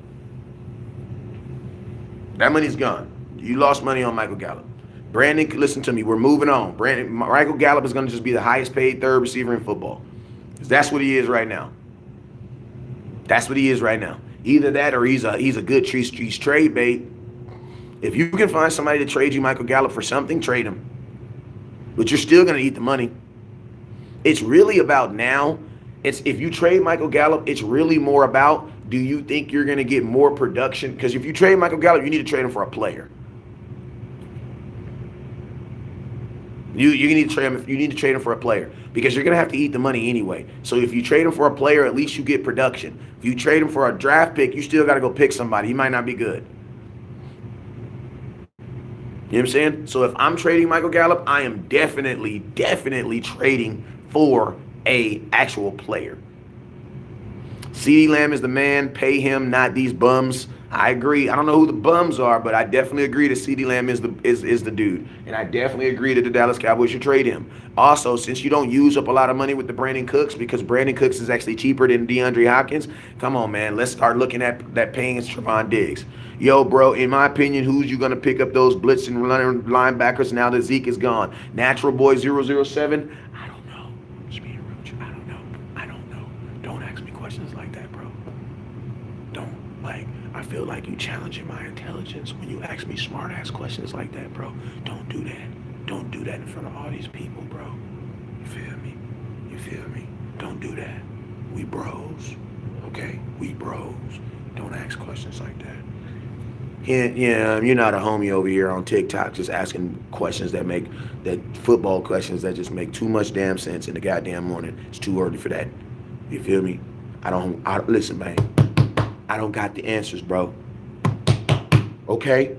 That money's gone. You lost money on Michael Gallup. Brandon, listen to me. We're moving on. Michael Gallup is going to just be the highest paid third receiver in football. That's what he is right now. That's what he is right now. Either that or he's a good trade bait. If you can find somebody to trade you Michael Gallup for something, trade him. But you're still going to eat the money. It's really about now. If you trade Michael Gallup, it's really more about, do you think you're going to get more production? Because if you trade Michael Gallup, you need to trade him for a player. You need to trade him. You need to trade him for a player because you're going to have to eat the money anyway. So if you trade him for a player, at least you get production. If you trade him for a draft pick, you still got to go pick somebody. He might not be good. You know what I'm saying? So if I'm trading Michael Gallup, I am definitely trading for a actual player. CeeDee Lamb is the man. Pay him, not these bums. I agree. I don't know who the bums are, but I definitely agree that CeeDee Lamb is the dude. And I definitely agree that the Dallas Cowboys should trade him. Also, since you don't use up a lot of money with the Brandon Cooks, because Brandon Cooks is actually cheaper than DeAndre Hopkins, come on, man. Let's start looking at that paying Trevon Diggs. Yo, bro, in my opinion, who's you going to pick up those blitzing linebackers now that Zeke is gone? Natural Boy 007? I don't know. Just being rude. I don't know. Don't ask me questions like that, bro. I feel like you challenging my intelligence when you ask me smart-ass questions like that, bro. Don't do that. Don't do that in front of all these people, bro. You feel me? Don't do that. We bros, okay? We bros. Don't ask questions like that. Yeah, you're not a homie over here on TikTok just asking questions football questions that just make too much damn sense in the goddamn morning. It's too early for that. You feel me? Listen, man. I don't got the answers, bro. Okay?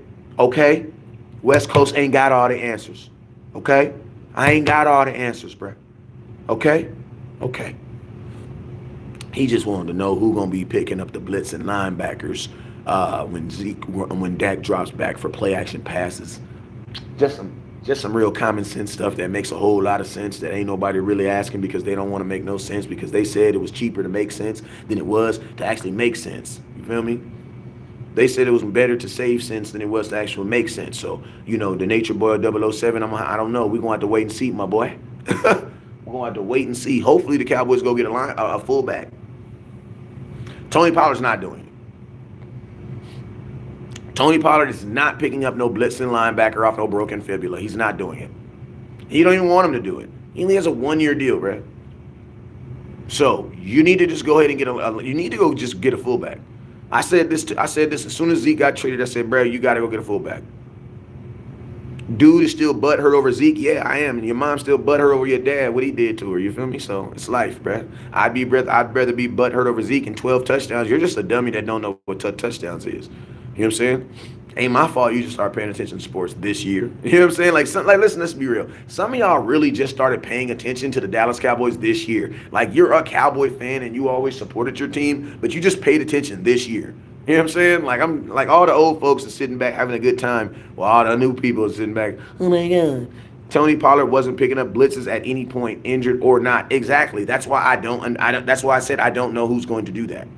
West Coast ain't got all the answers. Okay? I ain't got all the answers, bro. Okay? He just wanted to know who gonna be picking up the blitzing linebackers when Dak drops back for play action passes. Just some real common sense stuff that makes a whole lot of sense that ain't nobody really asking because they don't want to make no sense because they said it was cheaper to make sense than it was to actually make sense. You feel me? They said it was better to save sense than it was to actually make sense. So, the Nature Boy 007, I don't know. We're going to have to wait and see, my boy. We're going to have to wait and see. Hopefully the Cowboys go get a fullback. Tony Pollard's not doing it. Tony Pollard is not picking up no blitzing linebacker off no broken fibula. He's not doing it. He don't even want him to do it. He only has a 1-year deal, bro. So you need to just go ahead and get a fullback. I said this as soon as Zeke got traded. I said, bro, you got to go get a fullback. Dude is still butthurt over Zeke. Yeah, I am. And your mom's still butthurt over your dad, what he did to her. You feel me? So it's life, bruh. I'd rather be butthurt over Zeke and 12 touchdowns. You're just a dummy that don't know what touchdowns is. You know what I'm saying? Ain't my fault you just start paying attention to sports this year. You know what I'm saying? Like listen, let's be real. Some of y'all really just started paying attention to the Dallas Cowboys this year. Like you're a Cowboy fan and you always supported your team, but you just paid attention this year. You know what I'm saying? Like I'm like all the old folks are sitting back having a good time while all the new people are sitting back. Oh my God. Tony Pollard wasn't picking up blitzes at any point, injured or not. Exactly. That's why I don't. That's why I said I don't know who's going to do that.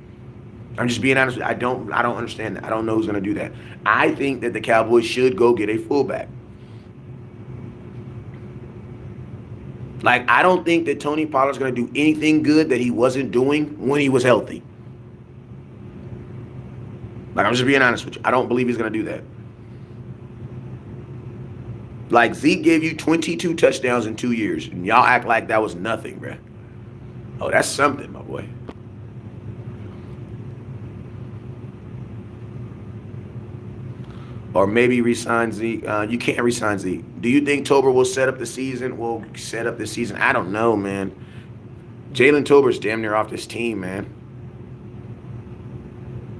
I'm just being honest with you. I don't understand that. I don't know who's going to do that. I think that the Cowboys should go get a fullback. Like, I don't think that Tony Pollard's going to do anything good that he wasn't doing when he was healthy. Like, I'm just being honest with you. I don't believe he's going to do that. Like, Zeke gave you 22 touchdowns in 2 years, and y'all act like that was nothing, bruh. Oh, that's something, my boy. Or maybe resign Zeke. You can't resign Zeke. Do you think Tober will set up the season? I don't know, man. Jalen Tober's damn near off this team, man.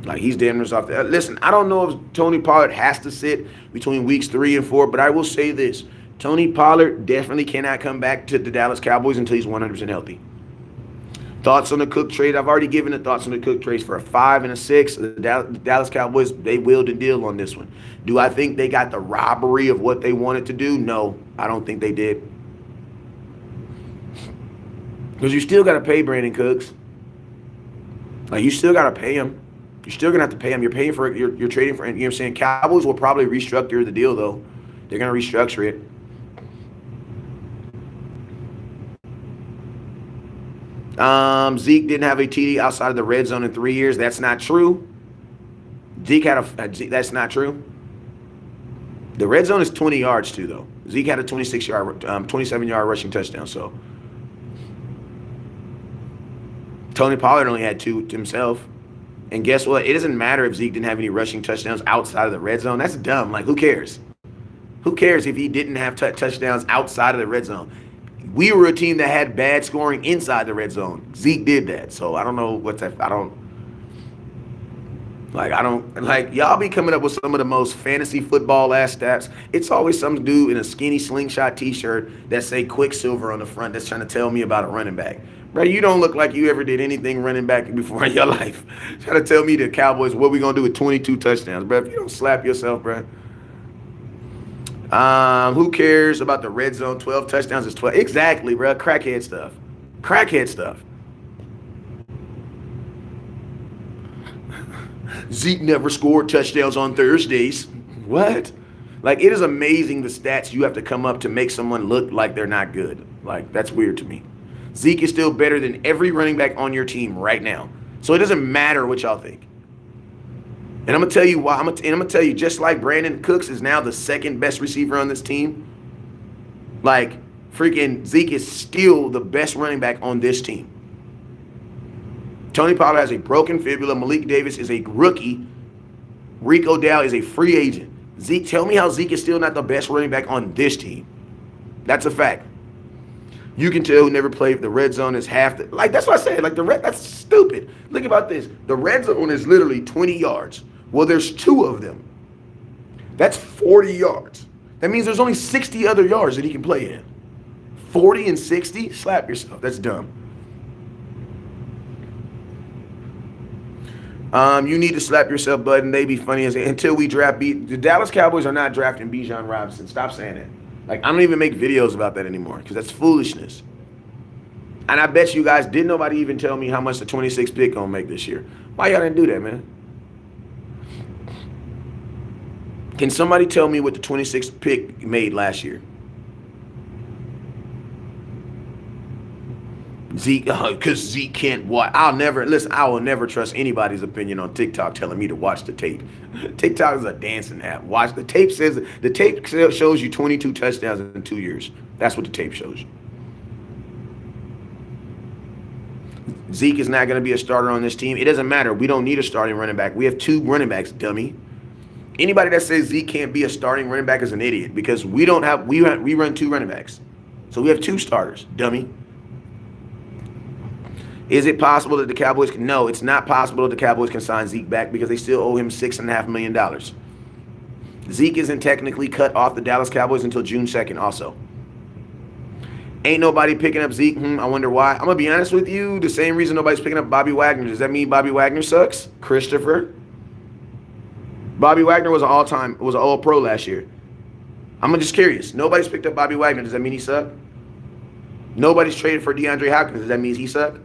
Like, he's damn near off. Listen, I don't know if Tony Pollard has to sit between weeks 3 and 4, but I will say this. Tony Pollard definitely cannot come back to the Dallas Cowboys until he's 100% healthy. Thoughts on the Cook trade? I've already given the thoughts on the Cook trades for a 5 and a 6. The Dallas Cowboys, they wheeled and deal on this one. Do I think they got the robbery of what they wanted to do? No, I don't think they did. Because you still got to pay Brandon Cooks. Like, you still got to pay him. You're still going to have to pay him. You're paying for it. You're trading for it. You know what I'm saying? Cowboys will probably restructure the deal, though. They're going to restructure it. Zeke didn't have a TD outside of the red zone in 3 years. That's not true. That's not true. The red zone is 20 yards too, though. Zeke had a 27-yard rushing touchdown. So Tony Pollard only had 2 to himself. And guess what? It doesn't matter if Zeke didn't have any rushing touchdowns outside of the red zone. That's dumb. Like, who cares? Who cares if he didn't have touchdowns outside of the red zone? We were a team that had bad scoring inside the red zone. Zeke did that. So I don't know what's that. Y'all be coming up with some of the most fantasy football ass stats. It's always some dude in a skinny slingshot t-shirt that say Quicksilver on the front that's trying to tell me about a running back. Bro, you don't look like you ever did anything running back before in your life. Trying to tell me the Cowboys, what we going to do with 22 touchdowns, bro? If you don't slap yourself, bro. Who cares about the red zone? 12 touchdowns is 12. Exactly, bro. Crackhead stuff. Zeke never scored touchdowns on Thursdays. What? Like, it is amazing the stats you have to come up to make someone look like they're not good. Like, that's weird to me. Zeke is still better than every running back on your team right now. So it doesn't matter what y'all think. And I'm going to tell you why. I'm going to tell you, just like Brandon Cooks is now the second best receiver on this team, like, freaking Zeke is still the best running back on this team. Tony Pollard has a broken fibula. Malik Davis is a rookie. Rico Dowd is a free agent. Zeke, tell me how Zeke is still not the best running back on this team. That's a fact. You can tell who never played. The red zone is half the, like, that's what I said. Like, that's stupid. Look about this. The red zone is literally 20 yards. Well, there's 2 of them. That's 40 yards. That means there's only 60 other yards that he can play in. 40 and 60? Slap yourself. That's dumb. You need to slap yourself, bud, and they be funny as until we draft the Dallas Cowboys are not drafting Bijan Robinson. Stop saying that. Like, I don't even make videos about that anymore because that's foolishness. And I bet you guys, didn't nobody even tell me how much the 26th pick gonna make this year. Why y'all didn't do that, man? Can somebody tell me what the 26th pick made last year? Zeke, because Zeke can't watch. I will never trust anybody's opinion on TikTok telling me to watch the tape. TikTok is a dancing app. Watch the tape. The tape shows you 22 touchdowns in 2 years. That's what the tape shows you. Zeke is not going to be a starter on this team. It doesn't matter. We don't need a starting running back. We have 2 running backs, dummy. Anybody that says Zeke can't be a starting running back is an idiot because we run two running backs. So we have two starters, dummy. Is it possible that the Cowboys can? No, it's not possible that the Cowboys can sign Zeke back because they still owe him $6.5 million. Zeke isn't technically cut off the Dallas Cowboys until June 2nd also. Ain't nobody picking up Zeke. I wonder why. I'm going to be honest with you. The same reason nobody's picking up Bobby Wagner. Does that mean Bobby Wagner sucks? Christopher? Bobby Wagner was an all-pro last year. I'm just curious. Nobody's picked up Bobby Wagner. Does that mean he sucked? Nobody's traded for DeAndre Hopkins. Does that mean he sucked?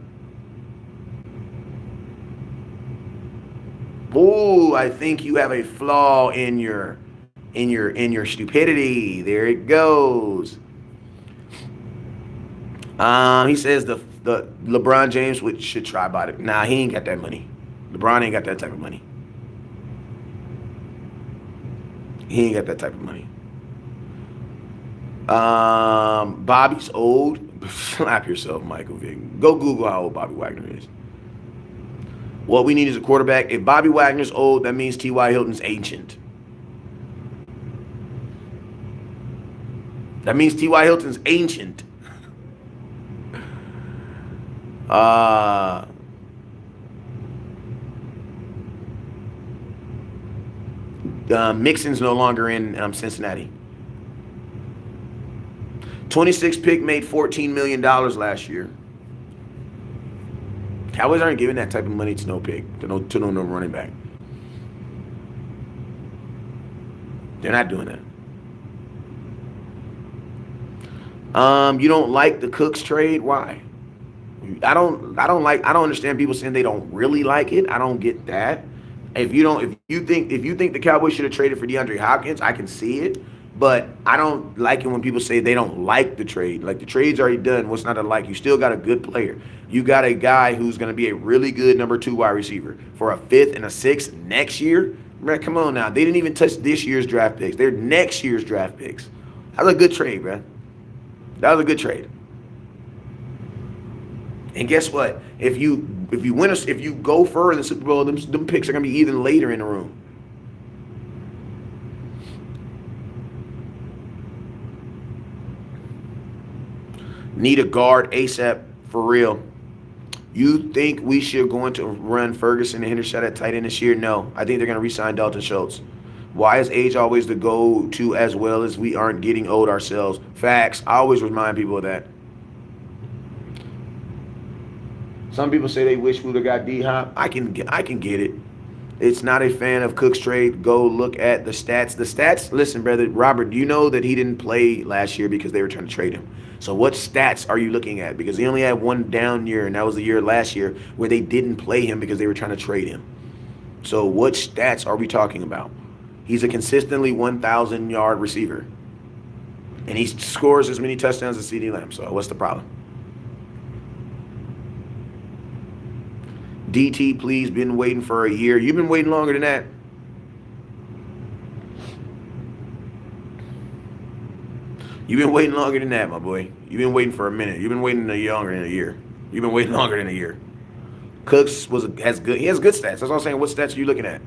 Oh, I think you have a flaw in your stupidity. There it goes. He says the LeBron James should try about it. Nah, he ain't got that money. LeBron ain't got that type of money. He ain't got that type of money. Bobby's old. Slap yourself, Michael Vick. Go Google how old Bobby Wagner is. What we need is a quarterback. If Bobby Wagner's old, that means T.Y. Hilton's ancient. That means T.Y. Hilton's ancient. Mixon's no longer in Cincinnati. 26 pick made $14 million last year. Cowboys aren't giving that type of money to no pick, to no running back. They're not doing that. You don't like the Cooks trade? Why? I don't understand people saying they don't really like it. I don't get that. If you think the Cowboys should have traded for DeAndre Hopkins, I can see it. But I don't like it when people say they don't like the trade. Like, the trade's already done. What's not to like? You still got a good player. You got a guy who's going to be a really good number 2 wide receiver for a 5th and a 6th next year. Man, come on now. They didn't even touch this year's draft picks. They're next year's draft picks. That was a good trade, man. That was a good trade. And guess what? If you go further in the Super Bowl, them picks are going to be even later in the room. Need a guard ASAP, for real. You think we should go into run Ferguson and Hendershot at tight end this year? No. I think they're going to re-sign Dalton Schultz. Why is age always the go-to as well as we aren't getting old ourselves? Facts. I always remind people of that. Some people say they wish we would have got D-Hop. I can get it. It's not a fan of Cook's trade. Go look at the stats. The stats, listen, brother, Robert, do you know that he didn't play last year because they were trying to trade him? So what stats are you looking at? Because he only had one down year, and that was the year last year where they didn't play him because they were trying to trade him. So what stats are we talking about? He's a consistently 1,000-yard receiver. And he scores as many touchdowns as CeeDee Lamb. So what's the problem? DT, please, been waiting for a year. You've been waiting longer than that. You've been waiting longer than that, my boy. You've been waiting for a minute. You've been waiting longer than a year. You've been waiting longer than a year. Cooks has good stats. That's what I'm saying. What stats are you looking at?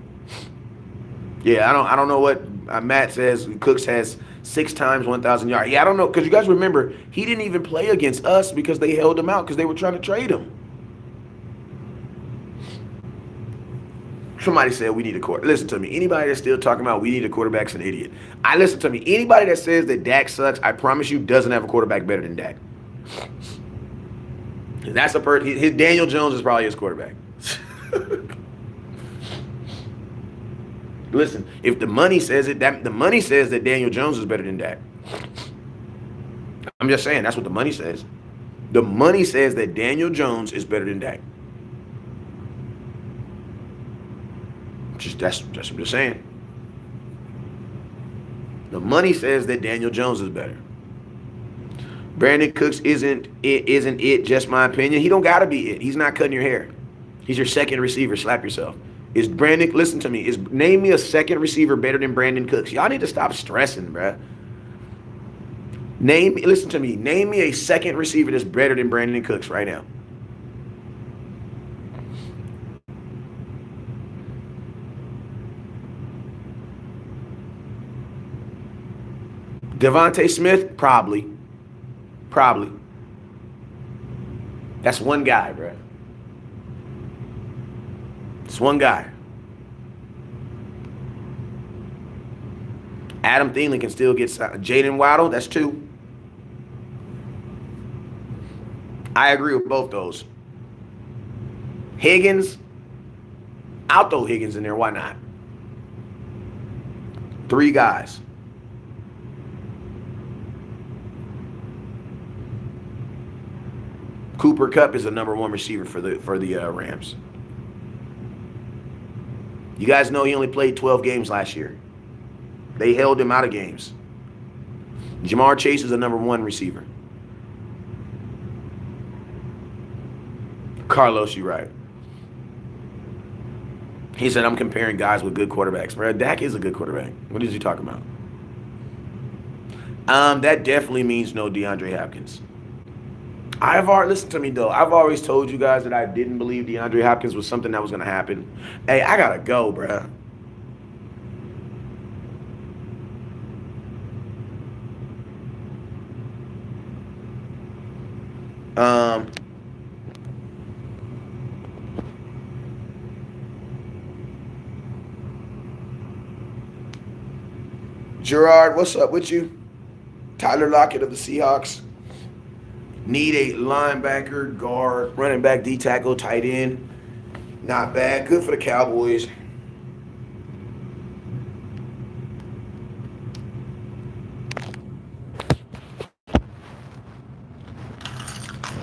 Yeah, I don't know what Matt says. Cooks has 6 times 1,000 yards. Yeah, I don't know, because you guys remember he didn't even play against us because they held him out because they were trying to trade him. Somebody said we need a quarterback. Listen to me. Anybody that's still talking about we need a quarterback's an idiot. Listen to me. Anybody that says that Dak sucks, I promise you, doesn't have a quarterback better than Dak. That's his Daniel Jones is probably his quarterback. Listen, if the money says it, the money says that Daniel Jones is better than Dak. I'm just saying, that's what the money says. The money says that Daniel Jones is better than Dak. That's what I'm just saying. The money says that Daniel Jones is better. Brandon Cooks isn't it, just my opinion. He don't gotta be it. He's not cutting your hair. He's your second receiver. Slap yourself. Is Brandon, listen to me, name me a second receiver better than Brandon Cooks. Y'all need to stop stressing, bruh. Listen to me, name me a second receiver that's better than Brandon Cooks right now. Devontae Smith, probably. Probably. That's one guy, bro. It's one guy. Adam Thielen can still get signed. Jaden Waddle, that's two. I agree with both those. Higgins, I'll throw Higgins in there. Why not? Three guys. Cooper Kupp is the number one receiver for the Rams. You guys know he only played 12 games last year. They held him out of games. Jamar Chase is the number one receiver. Carlos, you're right. He said, I'm comparing guys with good quarterbacks. Bro, Dak is a good quarterback. What is he talking about? That definitely means no DeAndre Hopkins. Listen to me though. I've always told you guys that I didn't believe DeAndre Hopkins was something that was going to happen. Hey, I got to go, bruh. Gerard, what's up with you? Tyler Lockett of the Seahawks. Need a linebacker, guard, running back, D tackle, tight end. Not bad. Good for the Cowboys.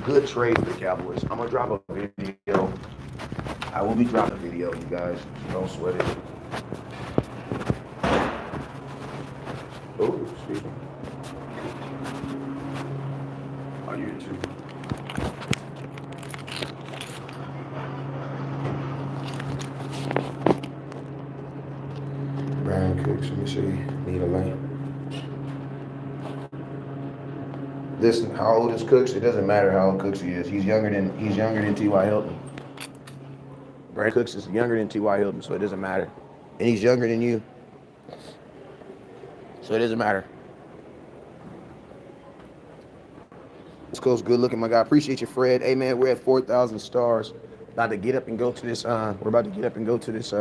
Good trade for the Cowboys. I'm going to drop a video. I will be dropping a video, you guys. Don't sweat it. Oh, excuse me. Oh, you too. Brian Cooks, let me see. Need a light. Listen, how old is Cooks? It doesn't matter how old Cooks is. He's younger than T.Y. Hilton. Brian Cooks is younger than T.Y. Hilton, so it doesn't matter. And he's younger than you. So it doesn't matter. This goes good looking, my guy. Appreciate you, Fred. Hey man, we're at 4,000 stars. About to get up and go to this. We're about to get up and go to this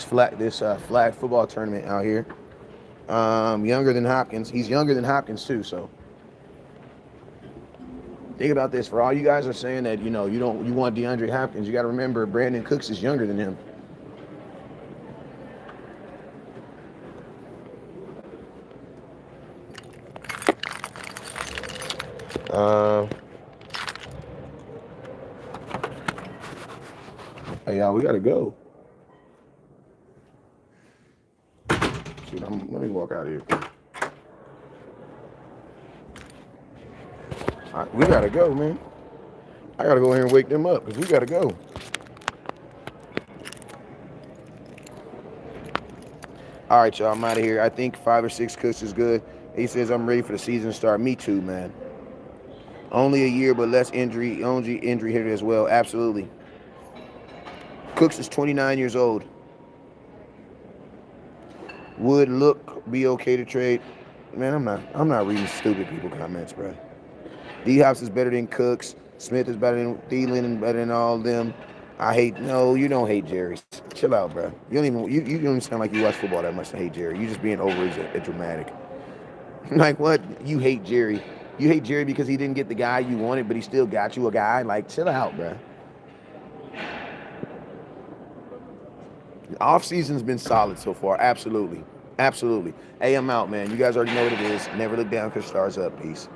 flag football tournament out here. Younger than Hopkins. He's younger than Hopkins too. So think about this. For all you guys are saying that you want DeAndre Hopkins, you got to remember Brandon Cooks is younger than him. Hey y'all, we gotta go. Shoot, let me walk out here. We gotta go, man. I gotta go here and wake them up because we gotta go. All right, y'all, I'm out of here. I think 5 or 6 Cooks is good. He says I'm ready for the season to start. Me too, man. Only a year, but less injury hitter as well. Absolutely. Cooks is 29 years old. Would look be okay to trade? Man, I'm not reading stupid people comments, bro. D-Hops is better than Cooks. Smith is better than Thielen and better than all of them. No, you don't hate Jerry. Chill out, bro. You don't even sound like you watch football that much to hate Jerry. You just being over dramatic. Like what? You hate Jerry. You hate Jerry because he didn't get the guy you wanted, but he still got you a guy. Like, chill out, bro. The off-season's been solid so far. Absolutely. Absolutely. Hey, I'm out, man. You guys already know what it is. Never look down because stars up. Peace.